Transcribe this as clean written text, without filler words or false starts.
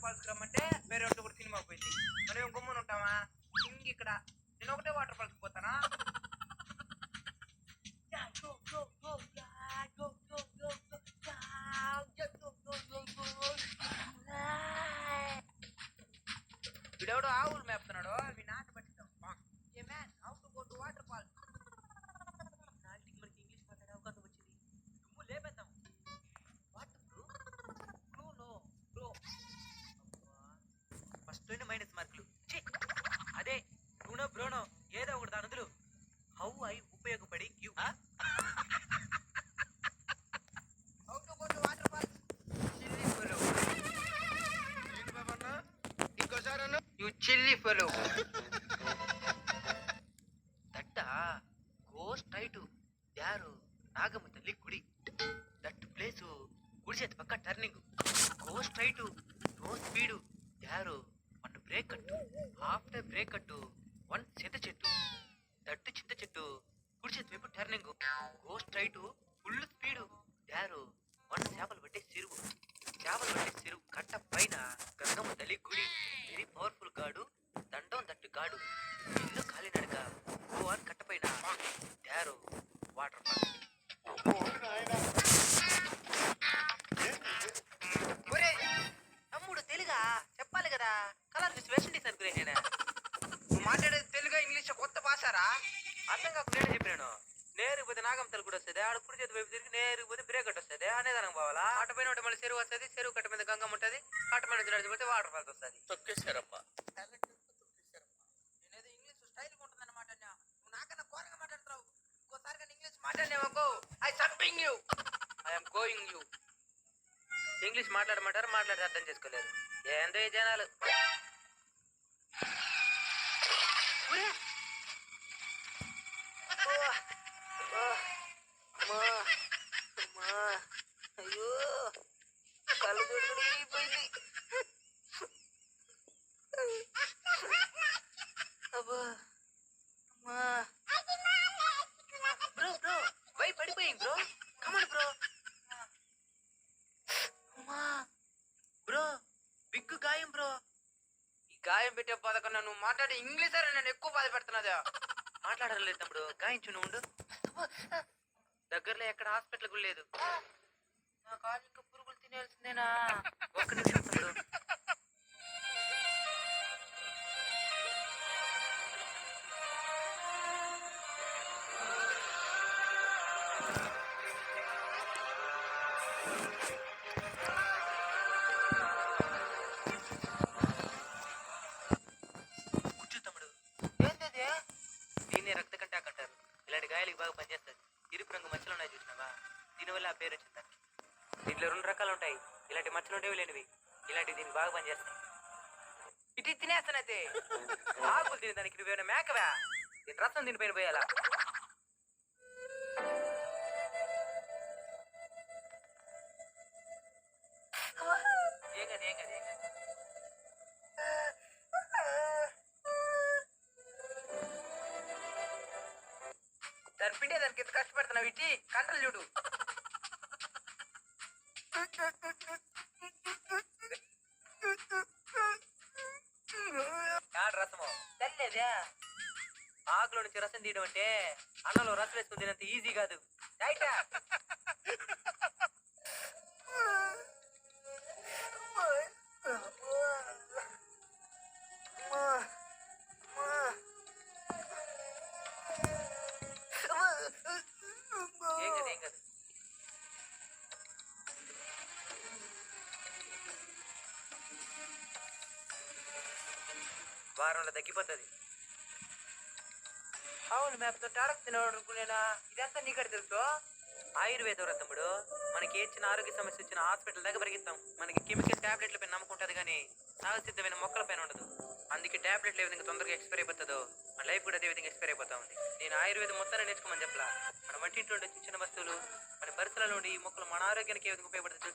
Falls రమ్మంటే వేరే ఒకటి కూడా సినిమా పోయింది. మనం గుమ్మని ఉంటామా ఇంక ఇక్కడ నేను ఒకటే వాటర్ ఫాల్స్ పోతానా. వీడెవడో ఆవులు మేపుతున్నాడు. మీ నాన్న పట్టిద్దాం. A man how to go to waterfalls. నాటికి మనకి ఇంగ్లీష్ మాట్లాడే అవకాశం వచ్చింది. నువ్వు లేపేద్దాం. What bro? Bro no bro. First minus మార్కులు. అదే బ్రూనో బ్రోనో ఏదో ఒకటి దాని వదులు. హౌ ఐ ఉపయోగపడి give. How to go to waterfalls. Chilly fellow. ఏంటి బాబన్నా ఇంకోసారి అన్న. You chilly fellow. దట్ట గో స్ట్రైట్ యారు నాగమ్మ తల్లి గుడి. దట్ ప్లేసు గుడి చేతి పక్క turning. Go straight no speed యారు వన్ బ్రేక్ కట్టు. ఆఫ్టర్ బ్రేక్ కట్టు వన్ చింత చెట్టు. దట్టు చింత చెట్టు గుడి చేతి వైపు turning. Go straight full speed యారు వన్ చేపలు పట్టే చెరువు. చేపలు పట్టే చెరువు కట్ట పైన గంగమ్మ తల్లి గుడి. వెరీ పవర్ఫుల్ గాడు దండం దట్టు గాడు. ఇల్లు ఖాళీ నడక గో ఆన్ కట్ట పైన యారు వాటర్ ఫాల్. తమ్ముడు తెలుగా చెప్పాలి కదా. కలర్ వెస్ట్ ఇండీస్ అనుకునే నేను. నువ్వు మాట్లాడేది తెలుగా ఇంగ్లీష్ కొత్త భాషారా. అర్థం కాకుండా నేనే చెప్పాను. నేరుకు పోతే నాగం తల్లి కూడా వస్తుంది. ఆడ కుడి చేతి వైపు తిరిగి నేరుకు పోతే బ్రేక్ కట్ వస్తుంది. అనేదానికి పోవాలా. ఆట పైన ఒకటి మళ్ళీ చెరువు వస్తుంది. చెరువు కట్ట మీద గంగమ్మ ఉంటుంది. కట్ట మీద నడిచిపోతే వాటర్ ఫాల్స్ వస్తుంది. తొక్కేశారమ్మా. నేనేదో ఇంగ్లీష్ స్టైల్ ఉంటుంది అనమాట. నువ్వు నాకన్నా కోరగా మాట్లాడుతున్నావు. ఇంకోసారి కానీ ఇంగ్లీష్ మాట్లాడినావు ఐ సంపింగ్ you. I'm going you. English మాట్లాడమంటారు. మాట్లాడితే అర్థం చేసుకోలేరు. ఏందో ఈ జనాలు. అయ్యో కళ్ళు చూడపోయింది. అబ్బా బ్రో బ్రో వై పడిపోయింది బ్రో. కమాన్ బ్రో. బ్రో బిగ్గు గాయం బ్రో. ఈ గాయం పెట్టే బాధ కన్నా నువ్వు మాట్లాడే ఇంగ్లీష్ అరే నన్ను ఎక్కువ బాధ పెడుతున్నదా. మాట్లాడలేదు తమ్ముడు. గాయించు నువ్వు ఉండు. దగ్గరలో ఎక్కడ హాస్పిటల్ కూడా లేదు. నా కాలు ఇంకా పురుగులు తినేయాల్సిందేనా. ఒక్క నిమిషం తమ్ముడు. కూర్చో తమ్ముడు. ఏంటది? దీన్నే రక్త కంటాక్ అంటారు. ఇలాంటి గాయాలకి బాగా పనిచేస్తుంది. ఇరుపు రంగు మచ్చలు ఉన్నాయి చూసినావా. దీనివల్ల ఆ పేరు వచ్చింది. దీంట్లో రెండు రకాలు ఉంటాయి. ఇలాంటి మచ్చలు ఉండేవి లేనివి. ఇలాంటివి దీనికి బాగా పనిచేస్తాయి. ఇటు తినేస్తానైతే ఆకులు తినే దానికి నువ్వేమైనా మేకవా. ఈ రసం దీనిపైన పోయాలా. ఏం కాదు ఏం కాదు ఏం కాదు. దాని పిండే దానికి ఎంత కష్టపడుతున్నావు. ఇట్టి కంటలు చూడు. రసము తెల్లేదే. ఆకులో నుంచి రసం తీయడం అంటే అన్నంలో రసం వేసుకుని తినంత ఈజీ కాదు. రైటా ఏం కాదు ఏం కాదు. వారంలో తగ్గిపోతుంది. అవును మేపతో టాడక్ తిననుకునేనా. ఇదంతా నీకడ తెలుసు. ఆయుర్వేదం తమ్ముడు. మనకి ఏ చిన్న ఆరోగ్య సమస్య వచ్చిన హాస్పిటల్ దగ్గర పరిగెత్తాం. మనకి కెమికల్ టాబ్లెట్ల పైన నమ్మకం ఉంటుంది కానీ సహజసిద్ధమైన మొక్కల పైన ఉండదు. అందుకే టాబ్లెట్లు ఏ విధంగా తొందరగా ఎక్స్పైర్ అయిపోతుందో మన లైఫ్ కూడా అదే విధంగా ఎక్స్పైర్ అయిపోతా ఉంది. నేను ఆయుర్వేదం మొత్తాన్ని నేర్చుకోమని చెప్పలా. మన వంటింట్లో ఉండే చిన్న చిన్న వస్తువులు మన పరిసరాల నుండి ఈ మొక్కలు మన ఆరోగ్యానికి ఏ విధంగా ఉపయోగపడుతుంది